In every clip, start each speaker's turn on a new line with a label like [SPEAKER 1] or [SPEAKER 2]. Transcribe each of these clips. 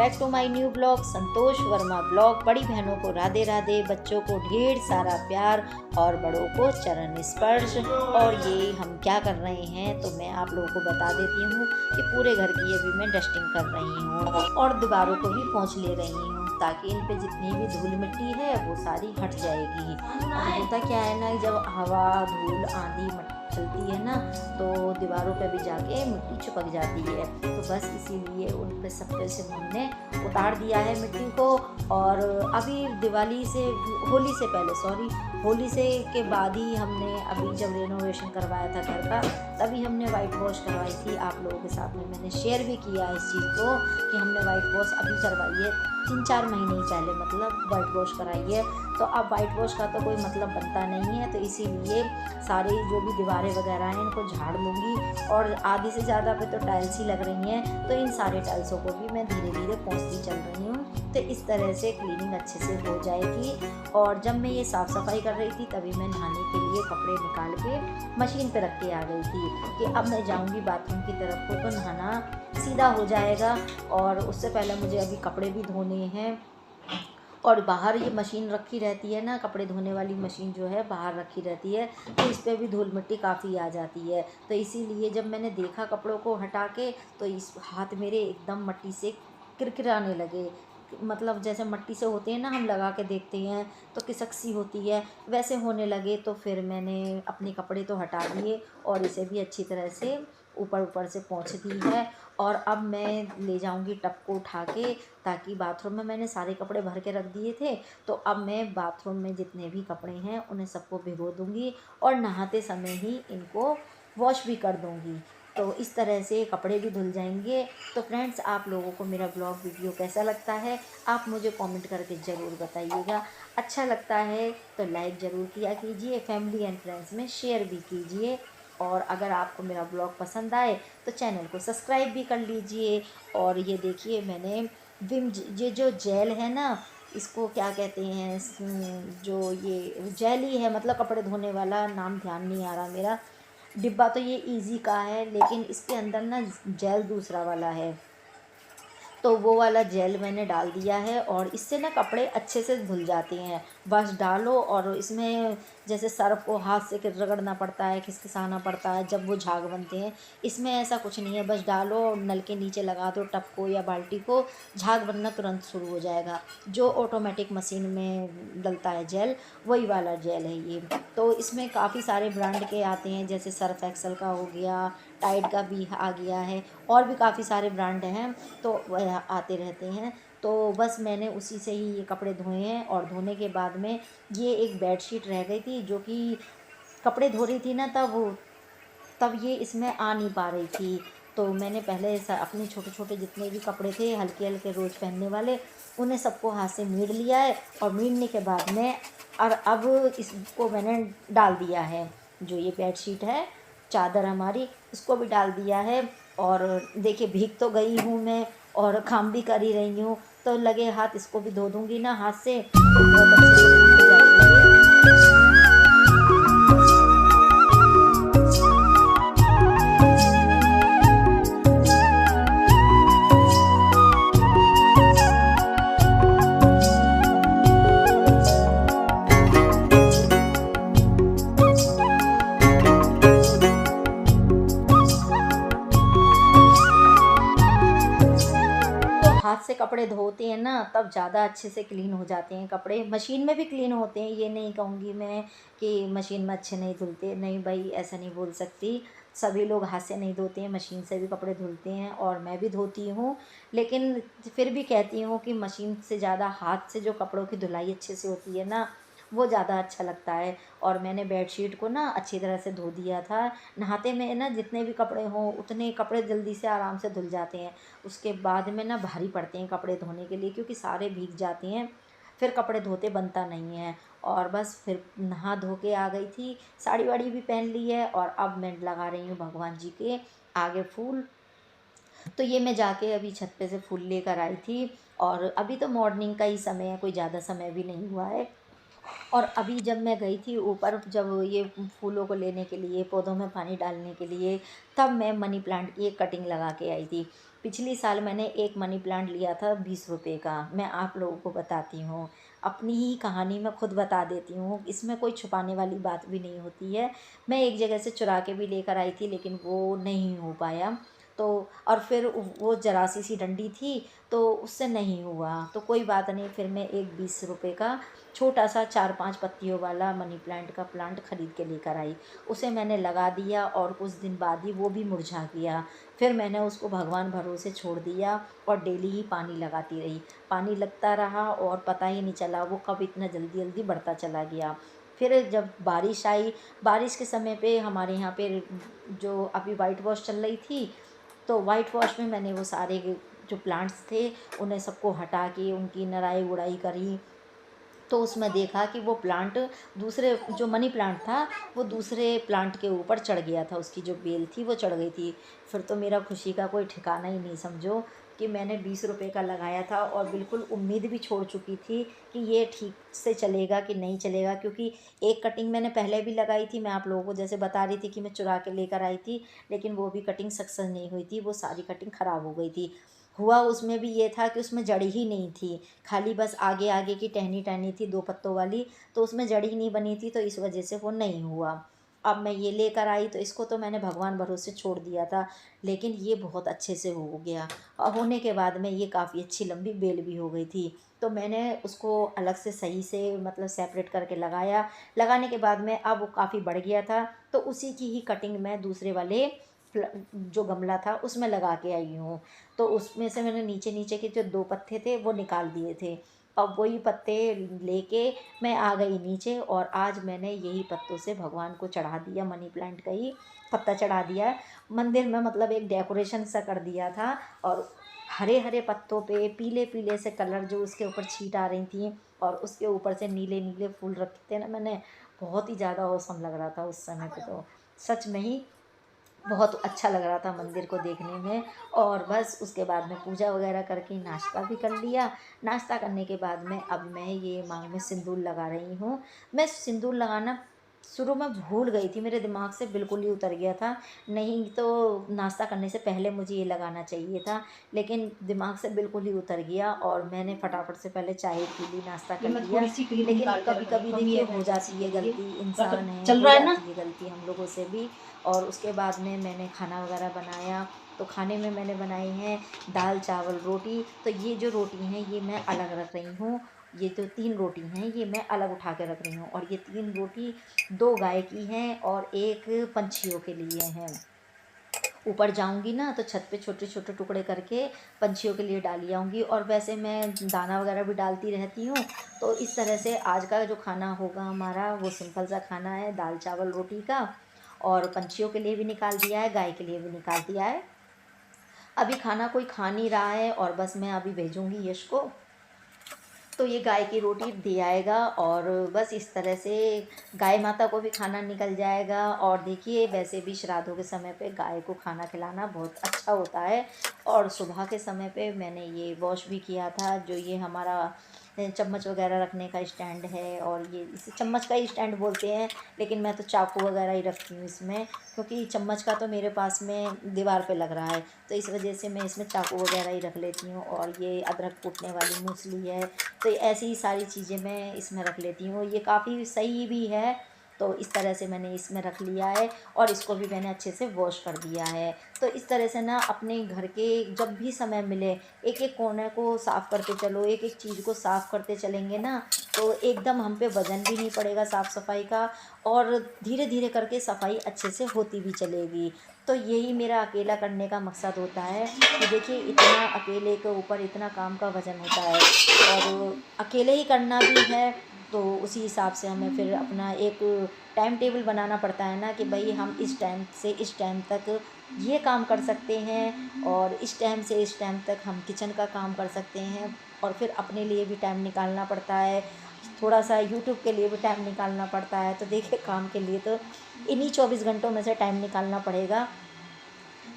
[SPEAKER 1] Back to my new blog Santosh Verma blog. बड़ी बहनों को राधे राधे, बच्चों को ढेर सारा प्यार और बड़ों को चरण स्पर्श। और ये हम क्या कर रहे हैं तो मैं आप लोगों को बता देती हूँ कि पूरे घर की अभी मैं डस्टिंग कर रही हूँ और दीवारों को भी पोंछ ले रही हूँ ताकि इन पे जितनी भी धूल मिट्टी है वो सारी हट जाएगी। और होता क्या है ना, जब हवा धूल आंधी चलती है ना तो दीवारों पे भी जाके मिट्टी चिपक जाती है। तो बस इसीलिए उन पे सब पे से हमने उतार दिया है मिट्टी को। और अभी दिवाली से होली से पहले होली से के बाद ही हमने अभी जब रेनोवेशन करवाया था घर का तभी हमने वाइट वॉश करवाई थी। आप लोगों के साथ में मैंने शेयर भी किया इस चीज़ को कि हमने वाइट वॉश अभी करवाई है 3-4 महीने ही पहले, मतलब वाइट वॉश कराई है। तो अब वाइट वॉश का तो कोई मतलब बनता नहीं है, तो इसीलिए सारे जो भी दीवारें वगैरह हैं इनको झाड़ लूँगी। और आधी से ज़्यादा पे तो टाइल्स ही लग रही हैं, तो इन सारे टाइल्सों को भी मैं धीरे धीरे पोंछती चल रही हूँ। तो इस तरह से क्लीनिंग अच्छे से हो जाएगी। और जब मैं ये साफ़ सफाई कर रही थी तभी मैं नहाने के लिए कपड़े निकाल के मशीन पे रख के आ गई थी कि अब मैं जाऊँगी बाथरूम की तरफ को तो नहाना सीधा हो जाएगा। और उससे पहले मुझे अभी कपड़े भी धोने हैं। और बाहर ये मशीन रखी रहती है ना, कपड़े धोने वाली मशीन जो है बाहर रखी रहती है, तो इस पर भी धूल मिट्टी काफ़ी आ जाती है। तो इसीलिए जब मैंने देखा कपड़ों को हटा के तो इस हाथ मेरे एकदम मिट्टी से किरकिराने लगे। मतलब जैसे मिट्टी से होते हैं ना, हम लगा के देखते हैं तो किसक सी होती है, वैसे होने लगे। तो फिर मैंने अपने कपड़े तो हटा दिए और इसे भी अच्छी तरह से ऊपर ऊपर से पोंछ दी है। और अब मैं ले जाऊंगी टब को उठा के, ताकि बाथरूम में मैंने सारे कपड़े भर के रख दिए थे, तो अब मैं बाथरूम में जितने भी कपड़े हैं उन्हें सबको भिगो दूंगी और नहाते समय ही इनको वॉश भी कर दूंगी। तो इस तरह से कपड़े भी धुल जाएंगे। तो फ्रेंड्स, आप लोगों को मेरा ब्लॉग वीडियो कैसा लगता है आप मुझे कमेंट करके ज़रूर बताइएगा। अच्छा लगता है तो लाइक ज़रूर किया कीजिए, फैमिली एंड फ्रेंड्स में शेयर भी कीजिए। और अगर आपको मेरा ब्लॉग पसंद आए तो चैनल को सब्सक्राइब भी कर लीजिए। और ये देखिए मैंने ये जो जेल है ना, इसको क्या कहते हैं, जो ये जेल ही है, मतलब कपड़े धोने वाला, नाम ध्यान नहीं आ रहा मेरा। डिब्बा तो ये इजी का है लेकिन इसके अंदर ना जेल दूसरा वाला है, तो वो वाला जेल मैंने डाल दिया है। और इससे ना कपड़े अच्छे से धुल जाते हैं। बस डालो और इसमें जैसे सर्फ को हाथ से रगड़ना पड़ता है, खिसखिसाना पड़ता है जब वो झाग बनते हैं, इसमें ऐसा कुछ नहीं है। बस डालो और नल के नीचे लगा दो टब को या बाल्टी को, झाग बनना तुरंत शुरू हो जाएगा। जो ऑटोमेटिक मशीन में डलता है जेल, वही वाला जेल है ये। तो इसमें काफ़ी सारे ब्रांड के आते हैं, जैसे सर्फ एक्सल का हो गया, टाइड का भी आ गया है, और भी काफ़ी सारे ब्रांड हैं तो वह आते रहते हैं। तो बस मैंने उसी से ही ये कपड़े धोए हैं। और धोने के बाद में ये एक बेडशीट रह गई थी जो कि कपड़े धो रही थी ना, तब ये इसमें आ नहीं पा रही थी। तो मैंने पहले अपने छोटे छोटे जितने भी कपड़े थे हल्के हल्के रोज़ पहनने वाले, उन्हें सबको हाथ से मीड़ लिया है। और मीड़ने के बाद में और अब इसको मैंने डाल दिया है, जो ये बेडशीट है, चादर हमारी, इसको भी डाल दिया है। और देखिए भीग तो गई हूँ मैं और काम भी कर ही रही हूँ, तो लगे हाथ इसको भी धो दूँगी ना हाथ से तो बहुत अच्छे से धुल जाएगी। हाथ से कपड़े धोते हैं ना तब ज़्यादा अच्छे से क्लीन हो जाते हैं कपड़े। मशीन में भी क्लीन होते हैं, ये नहीं कहूँगी मैं कि मशीन में अच्छे नहीं धुलते, नहीं भाई ऐसा नहीं बोल सकती। सभी लोग हाथ से नहीं धोते हैं, मशीन से भी कपड़े धुलते हैं और मैं भी धोती हूँ। लेकिन फिर भी कहती हूँ कि मशीन से ज़्यादा हाथ से जो कपड़ों की धुलाई अच्छे से होती है ना, वो ज़्यादा अच्छा लगता है। और मैंने बेडशीट को ना अच्छी तरह से धो दिया था। नहाते में ना जितने भी कपड़े हों उतने कपड़े जल्दी से आराम से धुल जाते हैं। उसके बाद में ना भारी पड़ते हैं कपड़े धोने के लिए, क्योंकि सारे भीग जाते हैं, फिर कपड़े धोते बनता नहीं है। और बस फिर नहा धो के आ गई थी, साड़ी वाड़ी भी पहन ली है और अब मैं लगा रही हूँ भगवान जी के आगे फूल। तो ये मैं जाके अभी छत पे से फूल लेकर आई थी। और अभी तो मॉर्निंग का ही समय है, कोई ज़्यादा समय भी नहीं हुआ है। और अभी जब मैं गई थी ऊपर, जब ये फूलों को लेने के लिए, पौधों में पानी डालने के लिए, तब मैं मनी प्लांट की एक कटिंग लगा के आई थी। पिछली साल मैंने एक मनी प्लांट लिया था 20 रुपए का। मैं आप लोगों को बताती हूँ, अपनी ही कहानी मैं खुद बता देती हूँ, इसमें कोई छुपाने वाली बात भी नहीं होती है। मैं एक जगह से चुरा के भी लेकर आई थी, लेकिन वो नहीं हो पाया। तो और फिर वो जरा सी डंडी थी, तो उससे नहीं हुआ, तो कोई बात नहीं, फिर मैं एक 20 रुपए का छोटा सा 4-5 पत्तियों वाला मनी प्लांट का प्लांट ख़रीद के लेकर आई। उसे मैंने लगा दिया और कुछ दिन बाद ही वो भी मुरझा गया। फिर मैंने उसको भगवान भरोसे छोड़ दिया और डेली ही पानी लगाती रही। पानी लगता रहा और पता ही नहीं चला वो कब इतना जल्दी जल्दी बढ़ता चला गया। फिर जब बारिश आई, बारिश के समय पे हमारे यहाँ पे जो अभी वाइट वॉश चल रही थी, तो वाइट वॉश में मैंने वो सारे जो प्लांट्स थे उन्हें सबको हटा के उनकी नराई गुड़ाई करी। तो उसमें देखा कि वो प्लांट, दूसरे जो मनी प्लांट था, वो दूसरे प्लांट के ऊपर चढ़ गया था, उसकी जो बेल थी वो चढ़ गई थी। फिर तो मेरा खुशी का कोई ठिकाना ही नहीं, समझो कि मैंने 20 रुपए का लगाया था और बिल्कुल उम्मीद भी छोड़ चुकी थी कि ये ठीक से चलेगा कि नहीं चलेगा, क्योंकि एक कटिंग मैंने पहले भी लगाई थी, मैं आप लोगों को जैसे बता रही थी कि मैं चुरा के लेकर आई थी, लेकिन वो भी कटिंग सक्सेस नहीं हुई थी, वो सारी कटिंग ख़राब हो गई थी। हुआ उसमें भी ये था कि उसमें जड़ ही नहीं थी, खाली बस आगे आगे की टहनी टहनी थी 2 पत्तों वाली, तो उसमें जड़ ही नहीं बनी थी, तो इस वजह से वो नहीं हुआ। अब मैं ये लेकर आई, तो इसको तो मैंने भगवान भरोसे छोड़ दिया था, लेकिन ये बहुत अच्छे से हो गया और होने के बाद में ये काफ़ी अच्छी लंबी बेल भी हो गई थी। तो मैंने उसको अलग से सही से मतलब सेपरेट करके लगाया। लगाने के बाद में अब वो काफ़ी बढ़ गया था, तो उसी की ही कटिंग मैं दूसरे वाले जो गमला था उसमें लगा के आई हूँ। तो उसमें से मैंने नीचे नीचे के जो 2 पत्ते थे वो निकाल दिए थे। अब वही पत्ते लेके मैं आ गई नीचे और आज मैंने यही पत्तों से भगवान को चढ़ा दिया, मनी प्लांट का ही पत्ता चढ़ा दिया है। मंदिर में मतलब एक डेकोरेशन सा कर दिया था और हरे हरे पत्तों पे पीले पीले से कलर जो उसके ऊपर छींट आ रही थी और उसके ऊपर से नीले नीले फूल रखे थे ना मैंने, बहुत ही ज़्यादा औसम लग रहा था उस समय पे, तो सच में ही बहुत अच्छा लग रहा था मंदिर को देखने में। और बस उसके बाद में पूजा वगैरह करके नाश्ता भी कर लिया। नाश्ता करने के बाद में अब मैं ये मांग में सिंदूर लगा रही हूँ। मैं सिंदूर लगाना शुरू में भूल गई थी, मेरे दिमाग से बिल्कुल ही उतर गया था। नहीं तो नाश्ता करने से पहले मुझे ये लगाना चाहिए था, लेकिन दिमाग से बिल्कुल ही उतर गया और मैंने फटाफट से पहले चाय पी ली, नाश्ता
[SPEAKER 2] ये
[SPEAKER 1] कर
[SPEAKER 2] मैं
[SPEAKER 1] लिया।
[SPEAKER 2] थोड़ी-सी क्रीम
[SPEAKER 1] लेकिन
[SPEAKER 2] निकाल के रख
[SPEAKER 1] कभी-कभी
[SPEAKER 2] देती हूँ, हम ये
[SPEAKER 1] देखिए हो
[SPEAKER 2] इमरजेंसी
[SPEAKER 1] जाती
[SPEAKER 2] के
[SPEAKER 1] है
[SPEAKER 2] लिए।
[SPEAKER 1] गलती,
[SPEAKER 2] अगर
[SPEAKER 1] इंसान है,
[SPEAKER 2] चल
[SPEAKER 1] हो
[SPEAKER 2] रहा है ना?
[SPEAKER 1] जाती है गलती हम लोगों से भी। और उसके बाद में मैंने खाना वगैरह बनाया, तो खाने में मैंने बनाई हैं दाल चावल रोटी। तो ये जो रोटी हैं ये मैं अलग रख रही हूँ, ये जो 3 रोटी हैं ये मैं अलग उठा के रख रही हूँ, और ये 3 रोटी 2 गाय की हैं और 1 पंछियों के लिए हैं। ऊपर जाऊंगी ना तो छत पे छोटे छोटे टुकड़े करके पंछियों के लिए डाली आऊँगी, और वैसे मैं दाना वगैरह भी डालती रहती हूँ। तो इस तरह से आज का जो खाना होगा हमारा वो सिंपल सा खाना है, दाल चावल रोटी का। और पंछियों के लिए भी निकाल दिया है, गाय के लिए भी निकाल दिया है। अभी खाना कोई खा नहीं रहा है और बस मैं अभी भेजूंगी यश को, तो ये गाय की रोटी दे आएगा। और बस इस तरह से गाय माता को भी खाना निकल जाएगा। और देखिए वैसे भी श्राद्धों के समय पे गाय को खाना खिलाना बहुत अच्छा होता है। और सुबह के समय पे मैंने ये वॉश भी किया था, जो ये हमारा चम्मच वगैरह रखने का स्टैंड है, और ये इसे चम्मच का ही स्टैंड बोलते हैं, लेकिन मैं तो चाकू वगैरह ही रखती हूँ इसमें, क्योंकि चम्मच का तो मेरे पास में दीवार पे लग रहा है, तो इस वजह से मैं इसमें चाकू वगैरह ही रख लेती हूँ। और ये अदरक कूटने वाली मूसली है, तो ऐसी ही सारी चीज़ें मैं इसमें रख लेती हूँ, ये काफ़ी सही भी है। तो इस तरह से मैंने इसमें रख लिया है और इसको भी मैंने अच्छे से वॉश कर दिया है। तो इस तरह से ना अपने घर के जब भी समय मिले एक एक कोने को साफ़ करते चलो, एक एक चीज़ को साफ़ करते चलेंगे ना, तो एकदम हम पे वजन भी नहीं पड़ेगा साफ़ सफाई का, और धीरे धीरे करके सफाई अच्छे से होती भी चलेगी। तो यही मेरा अकेला करने का मकसद होता है कि देखिए इतना अकेले के ऊपर इतना काम का वज़न होता है, और अकेले ही करना भी है, तो उसी हिसाब से हमें फिर अपना एक टाइम टेबल बनाना पड़ता है ना, कि भाई हम इस टाइम से इस टाइम तक ये काम कर सकते हैं, और इस टाइम से इस टाइम तक हम किचन का काम कर सकते हैं। और फिर अपने लिए भी टाइम निकालना पड़ता है, थोड़ा सा यूट्यूब के लिए भी टाइम निकालना पड़ता है। तो देखिए काम के लिए तो इन्हीं 24 घंटों में से टाइम निकालना पड़ेगा।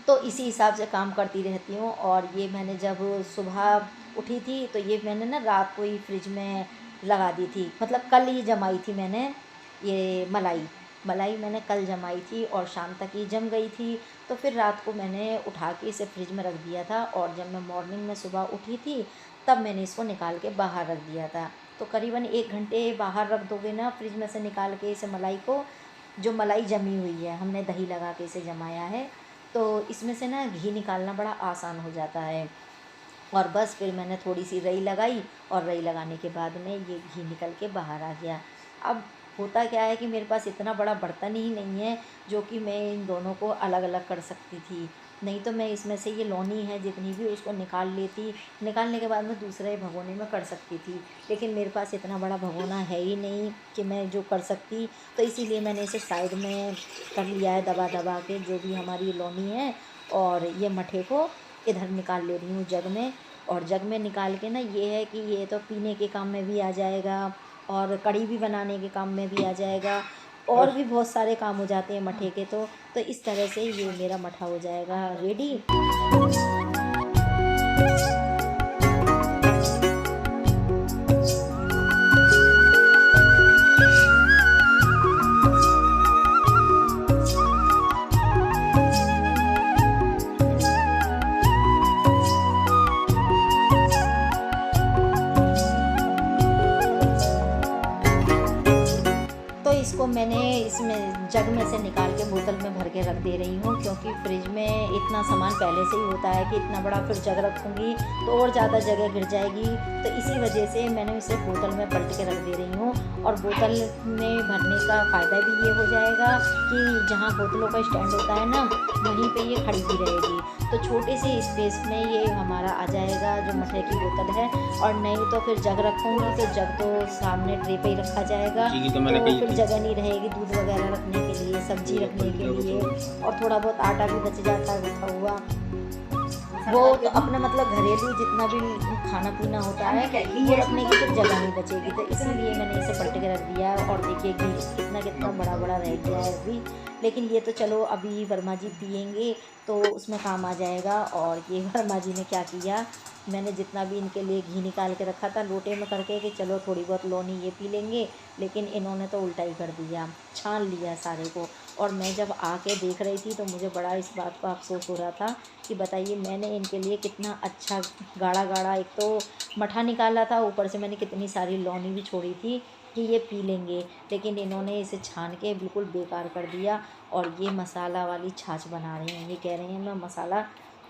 [SPEAKER 1] तो इसी हिसाब से काम करती रहती हूँ। और ये मैंने जब सुबह उठी थी तो ये मैंने ना रात को ही फ्रिज में लगा दी थी, मतलब कल ही जमाई थी मैंने ये मलाई मैंने कल जमाई थी और शाम तक ही जम गई थी। तो फिर रात को मैंने उठा के इसे फ्रिज में रख दिया था और जब मैं मॉर्निंग में सुबह उठी थी तब मैंने इसको निकाल के बाहर रख दिया था। तो करीबन 1 घंटे बाहर रख दोगे ना फ्रिज में से निकाल के इसे मलाई को, जो मलाई जमी हुई है हमने दही लगा के इसे जमाया है, तो इसमें से ना घी निकालना बड़ा आसान हो जाता है। और बस फिर मैंने थोड़ी सी रई लगाई और रई लगाने के बाद में ये घी निकल के बाहर आ गया। अब होता क्या है कि मेरे पास इतना बड़ा बर्तन ही नहीं है जो कि मैं इन दोनों को अलग अलग कर सकती थी, नहीं तो मैं इसमें से ये लौनी है जितनी भी उसको निकाल लेती, निकालने के बाद में दूसरे भगोने में कर सकती थी, लेकिन मेरे पास इतना बड़ा भगोना है ही नहीं कि मैं जो कर सकती। तो इसीलिए मैंने इसे साइड में कर लिया है दबा दबा के, जो भी हमारी लौनी है, और ये मठे को इधर निकाल ले रही हूँ जग में। और जग में निकाल के ना ये है कि ये तो पीने के काम में भी आ जाएगा और कढ़ी भी बनाने के काम में भी आ जाएगा, और भी बहुत सारे काम हो जाते हैं मठे के। तो इस तरह से ये मेरा मठा हो जाएगा रेडी। इसको मैंने इसमें जग में से निकाल के बोतल में भर के रख दे रही हूँ, क्योंकि फ्रिज में इतना सामान पहले से ही होता है कि इतना बड़ा फिर जग रखूँगी तो और ज़्यादा जगह गिर जाएगी। तो इसी वजह से मैंने इसे बोतल में पलट के रख दे रही हूँ। और बोतल में भरने का फ़ायदा भी ये हो जाएगा कि जहाँ बोतलों का स्टैंड होता है ना वहीं पर ये खड़ी भी रहेगी, तो छोटे से स्पेस में ये हमारा आ जाएगा जो मठे की बोतल है। और नहीं तो फिर जग रखूँगी तो जग तो सामने ट्रे पे ही रखा जाएगा, तो फिर जगह नहीं रहेगी दूध वगैरह रखने के लिए, सब्जी रखने के लिए, और थोड़ा बहुत आटा भी बच जाता है गुथा हुआ, वो तो अपना मतलब घरेलू जितना भी खाना पीना होता है वो रखने की फिर जगह नहीं बचेगी। तो इसीलिए मैंने इसे पलट के रख दिया है। और देखिए घी कितना बड़ा बड़ा रह गया है अभी, लेकिन ये तो चलो अभी वर्मा जी पियेंगे तो उसमें काम आ जाएगा। और ये वर्मा जी ने क्या किया, मैंने जितना भी इनके लिए घी निकाल के रखा था लोटे में करके कि चलो थोड़ी बहुत लौनी ये पी लेंगे, लेकिन इन्होंने तो उल्टा ही कर दिया, छान लिया सारे को। और मैं जब आके देख रही थी तो मुझे बड़ा इस बात का अफसोस हो रहा था कि बताइए मैंने इनके लिए कितना अच्छा गाढ़ा गाढ़ा एक तो मठा निकाला था, ऊपर से मैंने कितनी सारी लौनी भी छोड़ी थी कि ये पी लेंगे, लेकिन इन्होंने इसे छान के बिल्कुल बेकार कर दिया। और ये मसाला वाली छाछ बना रहे हैं, ये कह रहे हैं मैं मसाला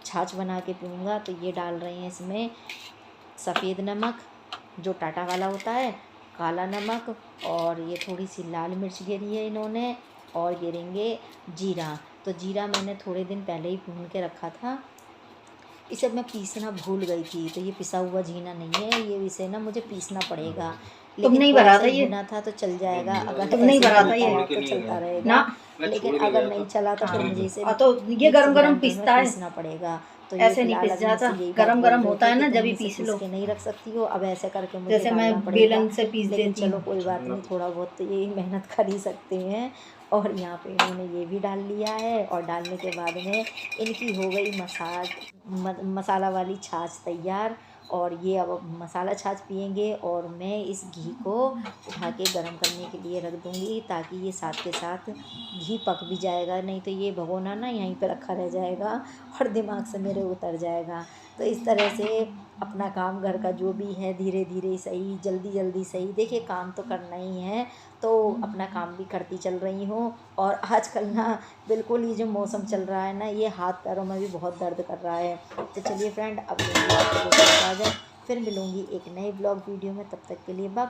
[SPEAKER 1] छाछ बना के पीऊँगा। तो ये डाल रहे हैं इसमें सफ़ेद नमक जो टाटा वाला होता है, काला नमक, और ये थोड़ी सी लाल मिर्च गिरी है इन्होंने, और गिरेंगे जीरा। तो जीरा मैंने थोड़े दिन पहले ही भून के रखा था, इसे मैं पीसना भूल गई थी, तो ये पिसा हुआ जीरा नहीं है, ये इसे ना मुझे पीसना पड़ेगा।
[SPEAKER 2] तुम नहीं भरा था ये
[SPEAKER 1] भुना था तो चल जाएगा, अगर
[SPEAKER 2] तुम नहीं भरा था ये
[SPEAKER 1] तो चलता रहेगा, लेकिन अगर नहीं चला तो फिर मुझे इसे
[SPEAKER 2] तो ये गरम गरम पीसता है,
[SPEAKER 1] पीसना पड़ेगा। तो
[SPEAKER 2] ऐसे नहीं पिस जाता, गरम गरम होता है ना जब भी पीस लो,
[SPEAKER 1] नहीं रख सकती हो। अब ऐसे करके मुझे
[SPEAKER 2] जैसे मैं बेलन से पीस देती हूँ।
[SPEAKER 1] चलो कोई बात नहीं, थोड़ा बहुत तो ये मेहनत कर ही सकते हैं। और यहाँ पे इन्होंने ये भी डाल लिया है, और डालने के बाद में इनकी हो गई मसाला वाली छाछ तैयार। और ये अब मसाला छाछ पियेंगे, और मैं इस घी को उठा के गर्म करने के लिए रख दूँगी ताकि ये साथ के साथ घी पक भी जाएगा, नहीं तो ये भगोना ना यहीं पे रखा रह जाएगा और दिमाग से मेरे उतर जाएगा। तो इस तरह से अपना काम घर का जो भी है धीरे धीरे सही, जल्दी जल्दी सही, देखिए काम तो करना ही है, तो अपना काम भी करती चल रही हूँ। और आजकल ना बिल्कुल ये जो मौसम चल रहा है ना, ये हाथ पैरों में भी बहुत दर्द कर रहा है। तो चलिए फ्रेंड, अब आ जाए, फिर मिलूँगी एक नए ब्लॉग वीडियो में, तब तक के लिए बाय।